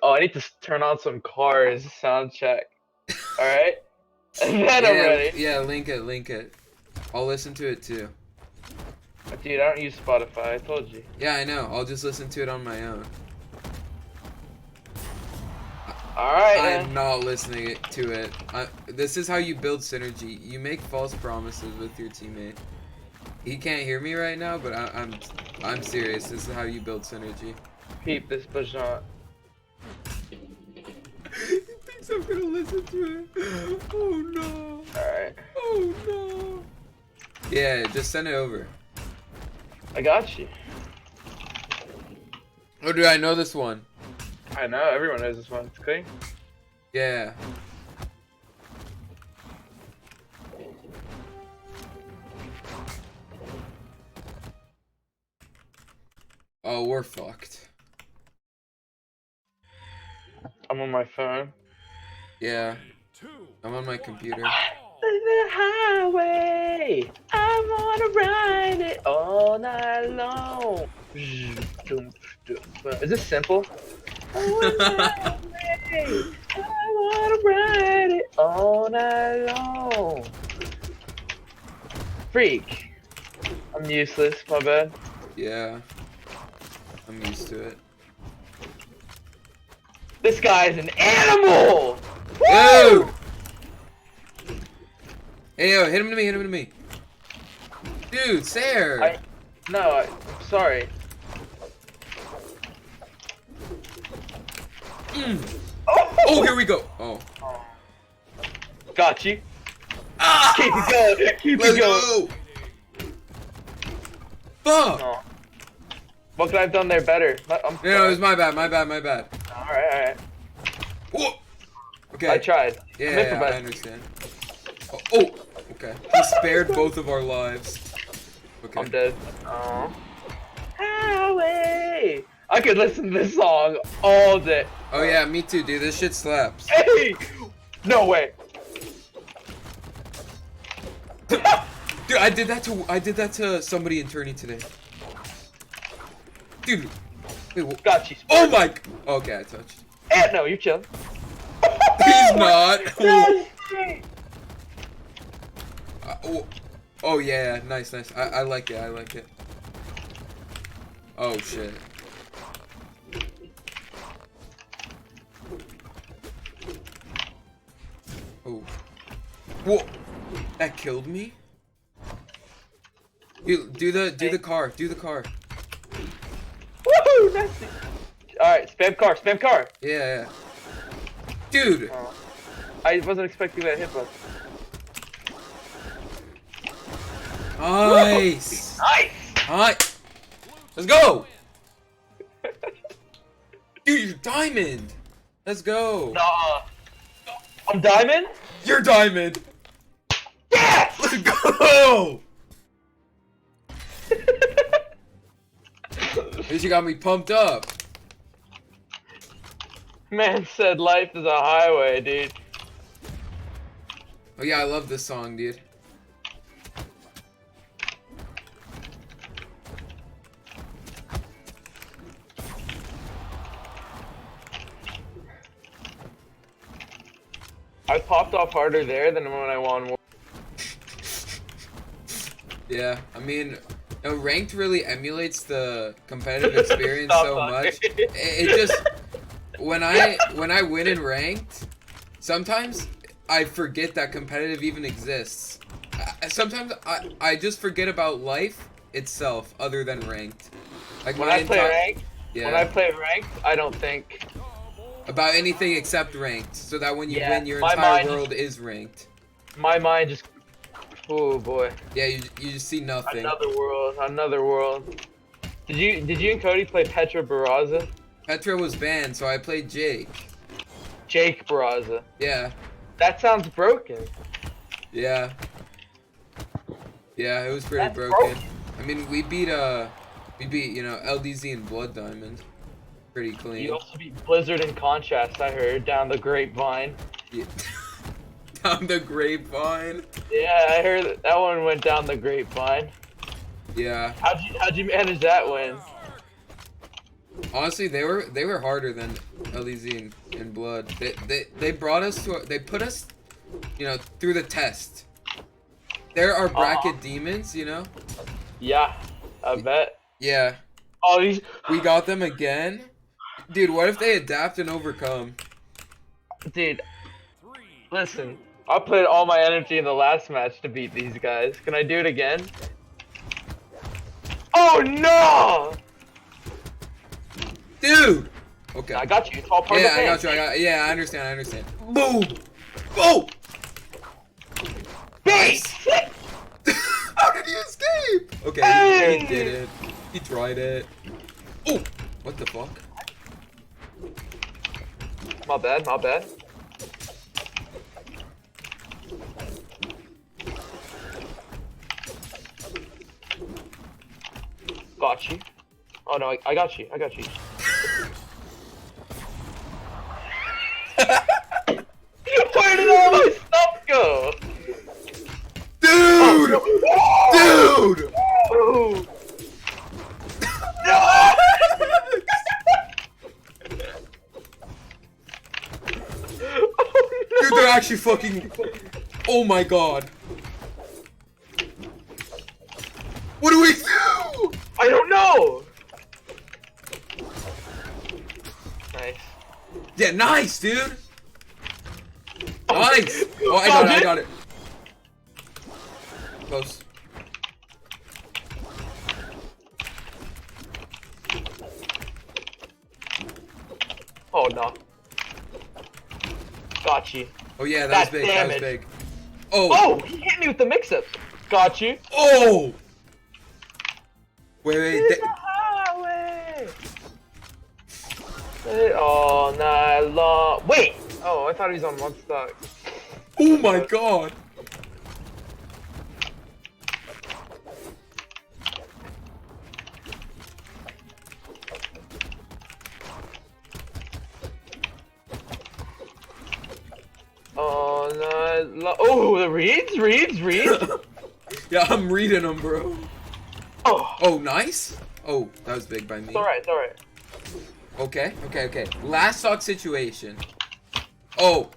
Oh, I need to turn on some Cars sound check. All right, and then I'm Yeah, ready. yeah, link it. I'll listen to it too. Dude, I don't use Spotify. I told you. Yeah, I know. I'll just listen to it on my own. All right, I'm then. not listening to it. This is how you build synergy. You make false promises with your teammate. He can't hear me right now, but I'm serious. This is how you build synergy. Peep this Bajan. He thinks I'm gonna listen to it. Oh no. All right, Oh no. Yeah, just send it over. I got you. Oh, dude, I know this one. I know everyone knows this one. It's clean. Yeah. Oh, we're fucked. I'm on my phone. Yeah. I'm on my computer. The highway, I wanna ride it all night long. Is this simple? I wanna ride it all night long. Freak. I'm useless, my bad. Yeah. I'm used to it. This guy's an animal! Dude! Woo! Hey, yo, hit him to me. Dude, Sarah! I'm sorry. Oh, here we go. Oh. Got you. Ah! Keep it going. Keep Let's it going. go! Fuck! Oh. What could I have done there better? No, it was my bad. Alright. Whoa! Okay. I tried. Yeah, I understand. Oh, okay. He spared both of our lives. Okay. I'm dead. Oh. Highway. I could listen to this song all day. Oh yeah, me too, dude. This shit slaps. Hey! No way. Dude, I did that to somebody in tourney today. Dude. Wait, what? Got you. Oh my. Okay, I touched. No, you're chilling. He's not. Yes. Oh yeah, nice. I like it. Oh shit. Oh. Whoa. That killed me? You do the car. Woohoo! Nice. Alright, spam car. Yeah. Dude. I wasn't expecting that hit button. Nice. Nice! Nice. Let's go. Dude, you're diamond. Let's go. Nah. I'm diamond? You're diamond. Yes! Let's go. At least you got me pumped up. Man said life is a highway, dude. Oh yeah, I love this song, dude. I popped off harder there than when I won. Yeah, I mean, ranked really emulates the competitive experience so much. It just when I win in ranked, sometimes I forget that competitive even exists. Sometimes I just forget about life itself, other than ranked. Like When I play ranked, yeah. when I play ranked, I don't think about anything except ranked, so that when you win, your my entire mind world is ranked. my mind just. Oh boy. Yeah, you just see nothing. Another world. Did you and Cody play Petra Barraza? Petra was banned, so I played Jake. Jake Barraza. Yeah. That sounds broken. Yeah. Yeah, it was pretty That's broken. I mean, we beat LDZ and Blood Diamond. Pretty clean. You also beat Blizzard and Contrast, I heard, down the grapevine. Yeah. Down the grapevine. Yeah, I heard that one went down the grapevine. Yeah. How'd you manage that win? Honestly, they were harder than LEZ and Blood. They brought us to they put us, you know, through the test. They're our bracket demons, you know. Yeah, I bet. Yeah. Oh, these. We got them again, dude. What if they adapt and overcome? Dude, listen. I put all my energy in the last match to beat these guys. Can I do it again? Oh no! Dude! Okay. I got you. It's all part Yeah, of the I plan. got you. Yeah, I understand. Boom! Oh! Base! How did he escape? Okay, Hey! he did it. He tried it. Oh! What the fuck? My bad, my bad. Got you. Oh no, I got you. I got you. Where did all my stuff go? Dude! Dude! Oh. Dude, they're actually fucking... Oh my god. What do we do? I don't know. Nice. Yeah, nice, dude. Nice. Oh, I got it. Close. Oh no. Got you. Oh yeah, that was big. That was Damage. big. Oh. Oh, he hit me with the mix-up. Got you. Oh. Wait. It's a highway. All night long. Wait. Oh, I thought he was on one stock. Oh my god. All night long. Oh, the reads. Yeah, I'm reading them, bro. Oh. Oh, nice. Oh, that was big by me. It's alright. It's alright. Okay. Last stock situation. Oh,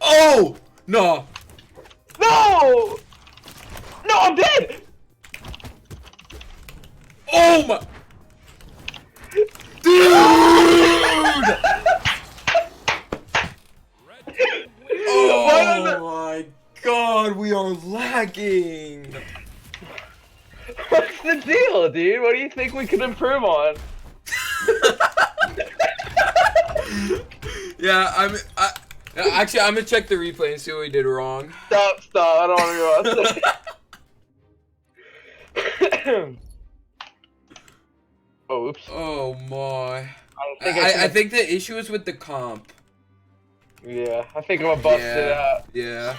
no. No. No, I'm dead. Oh my. Dude. Oh my god, we are lagging. What's the deal, dude? What do you think we could improve on? Yeah, actually, I'm gonna check the replay and see what we did wrong. Stop. I don't want to go. Oh, oops. Oh my. I I think the issue is with the comp. Yeah, I think I'm gonna bust it out. Yeah.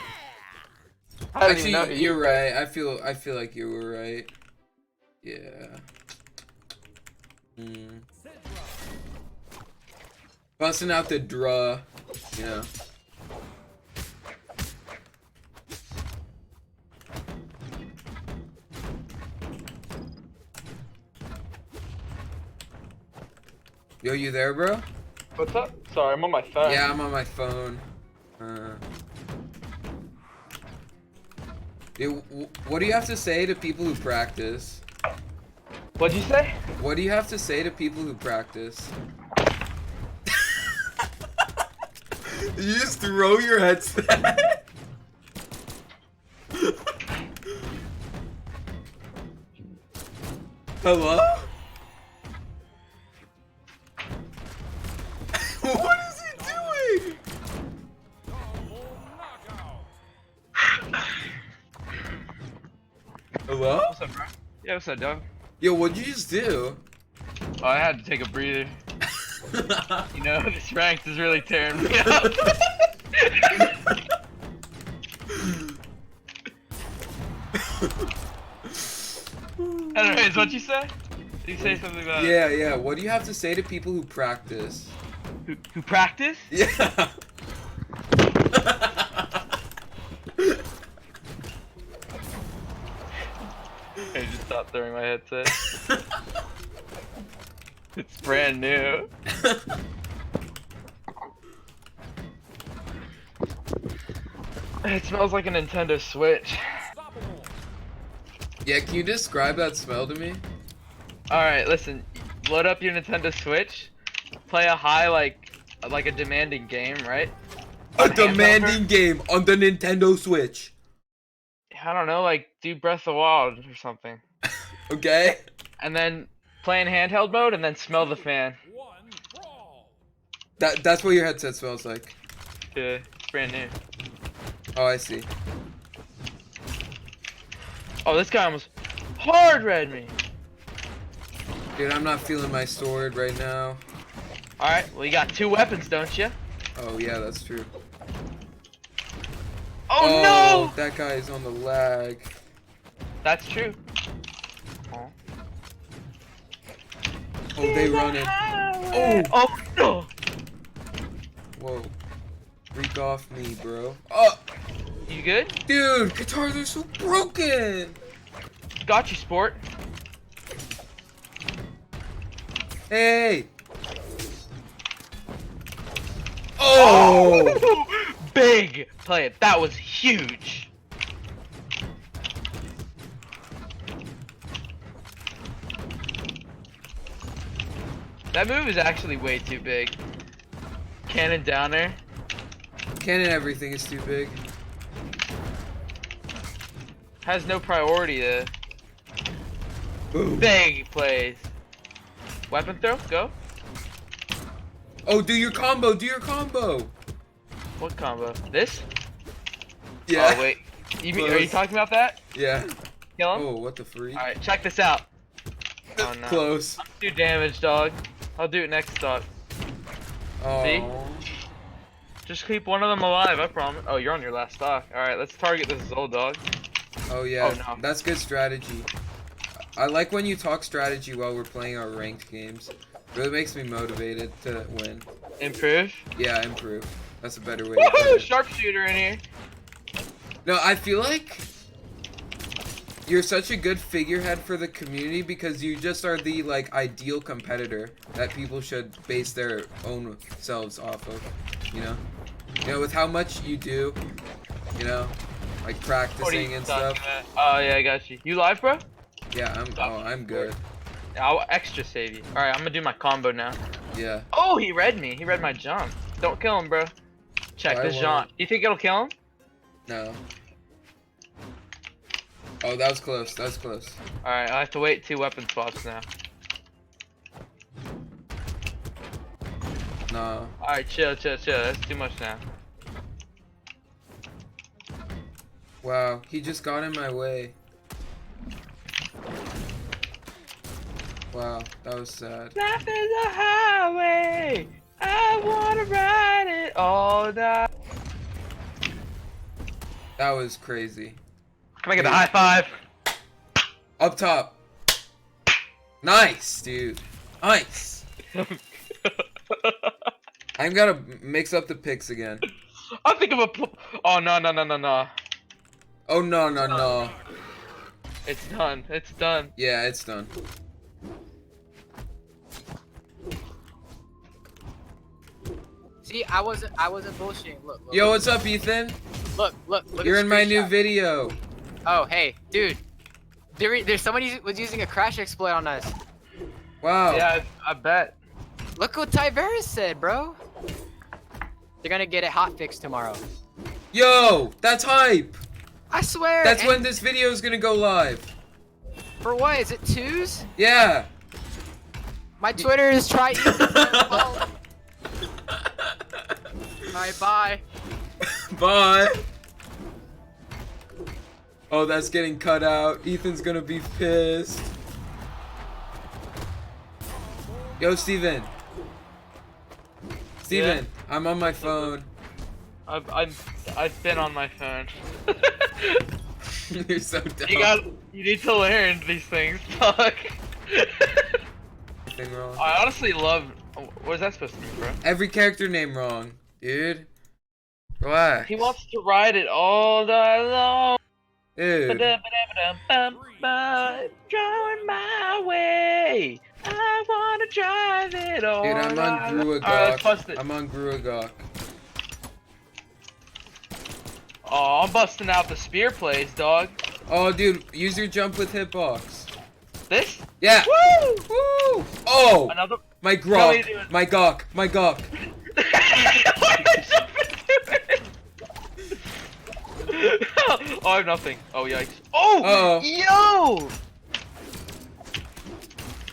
I don't even know Actually, who you're right. I feel like you were right. Yeah. Busting out the draw, you know. Yo, you there, bro? What's up? Sorry, I'm on my phone. Yeah, I'm on my phone. Dude, what do you have to say to people who practice? What'd you say? What do you have to say to people who practice? You just throw your headset? Hello? What is he doing? Hello? What's up, bro? Yeah, what's up, dog? Yo, what'd you just do? Oh, I had to take a breather. You know, this ranked is really tearing me up. Anyways, what'd you say? Did you say something about Yeah. What do you have to say to people who practice? who practice? Yeah. I just stopped throwing my headset. It's brand new. It smells like a Nintendo Switch. Yeah, can you describe that smell to me? Alright, listen. Load up your Nintendo Switch. Play a high, like a demanding game, right? A On demanding handheld. game on the Nintendo Switch. I don't know, like do Breath of the Wild or something. Okay. And then play in handheld mode and then smell the fan. That's what your headset smells like. Yeah, it's brand new. Oh, I see. Oh, this guy almost hard read me. Dude, I'm not feeling my sword right now. Alright, well you got 2 weapons, don't you? Oh, yeah, that's true. Oh, no! That guy is on the lag. That's true. Oh, Oh, they running. Oh! Oh no! Whoa. Freak off me, bro. Oh! You good? Dude, guitars are so broken! Got you, sport. Hey! Oh! Big play. That was huge. That move is actually way too big. Cannon down there. Cannon everything is too big. Has no priority to Boom. big plays. Weapon throw, go. Oh, do your combo, do your combo! What combo? This? Yeah. Oh wait. Are you talking about that? Yeah. Kill him? Oh, what the freak? Alright, check this out. Oh no. Close. I'm too damaged, dog. I'll do it next dog. Oh. See? Just keep one of them alive, I promise. Oh, you're on your last stock. Alright, let's target this old dog. Oh yeah, Oh, no. that's good strategy. I like when you talk strategy while we're playing our ranked games. Really makes me motivated to win. Improve. Yeah, improve. That's a better way to put Woohoo! it. Sharpshooter in here. No, I feel like you're such a good figurehead for the community because you just are the like ideal competitor that people should base their own selves off of. You know, with how much you do. You know, like What are practicing you and talking stuff. about? Oh yeah, I got you. You live, bro? Yeah, I'm good. I'll extra save you. Alright, I'm gonna do my combo now. Yeah. Oh, he read me. He read my jump. Don't kill him, bro. Check I this won't. jaunt. You think it'll kill him? No. Oh, that was close. That was close. Alright, I have to wait 2 weapon swaps now. No. Alright, chill. That's too much now. Wow, he just got in my way. Wow, that was sad. Life is a highway. I wanna ride it all night. That was crazy. Can I get a high five? Up top. Nice, dude. Nice. I'm gonna mix up the picks again. I think of a. Oh no. Oh no. It's done. It's done. Yeah, it's done. See, I wasn't bullshitting. Look. Yo, what's up, Ethan? Look. You're at in the my new screenshot. video. Oh, hey, dude. There's somebody was using a crash exploit on us. Wow. Yeah, I bet. Look what Tiberius said, bro. They're gonna get it hot fixed tomorrow. Yo, that's hype. I swear. That's and when this video is gonna go live. For what? Is it twos? Yeah. My Twitter is try. Oh. Alright, bye. Bye. Oh, that's getting cut out. Ethan's gonna be pissed. Yo, Steven. Steven, I'm on my phone. I've been on my phone. You're so dumb. You need to learn these things. Fuck. Anything wrong? I honestly love. What is that supposed to mean, bro? Every character name wrong, dude. Relax. He wants to ride it all day long. Dude. Drawing my way. I wanna drive it on. Dude, I'm on Alright, let's bust Gruagok. it. I'm on Gruagok. Oh, I'm busting out the spear plays, dog. Oh, dude, use your jump with hitbox. This? Yeah. Woo! Woo! Oh! Another. My Tell me to do Grok. it. My Gok. My Gok. What did you do? Oh, I have nothing. Oh, yikes. Oh! Yo!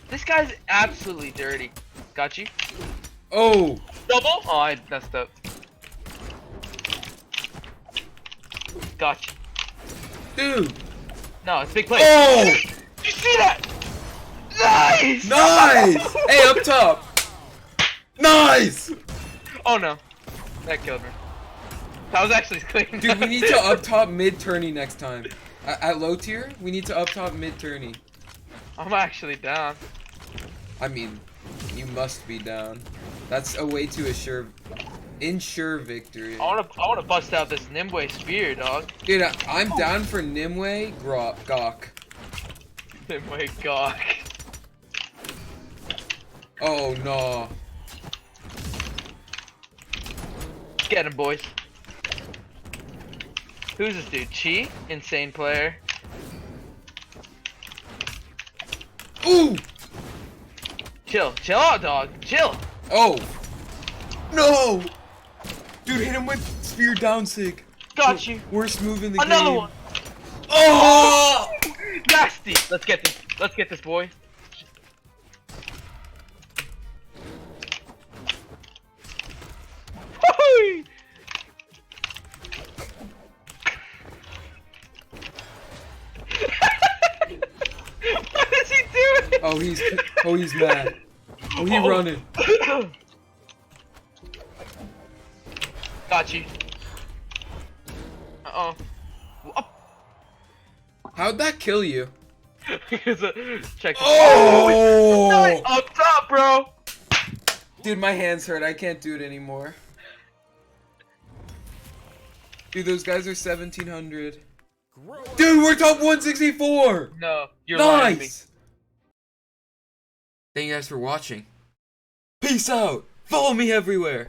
This guy's absolutely dirty. Got you? Oh! Double? Oh, I messed up. Gotcha. Dude! No, it's big play. Oh! Did you see that? Nice! Nice! Hey, up top! Nice! Oh no. That killed me. That was actually clean. Dude, we need to up top mid tourney next time. At low tier, we need to up top mid tourney. I'm actually down. I mean, you must be down. That's a way to ensure victory. I wanna bust out this Nimue spear, dog. Dude, I'm down for Nimue Gok. Nimue gawk. Oh no. Get him, boys. Who's this dude? Chi? Insane player. Ooh! Chill out, dog. Chill. Oh! No! Dude, hit him with spear down sig. Got you. Worst move in the Another game. one. Oh! Nasty. Let's get this. Let's get this, boy. Woo-hoo! What is he doing? Oh, he's mad. Oh, he running. Got you. Uh-oh. How'd that kill you? Check. Oh! Nice. Up top, bro. Dude, my hands hurt. I can't do it anymore. Dude, those guys are 1700. Dude, we're top 164! No, you're lying to me. Nice! Thank you guys for watching. Peace out! Follow me everywhere!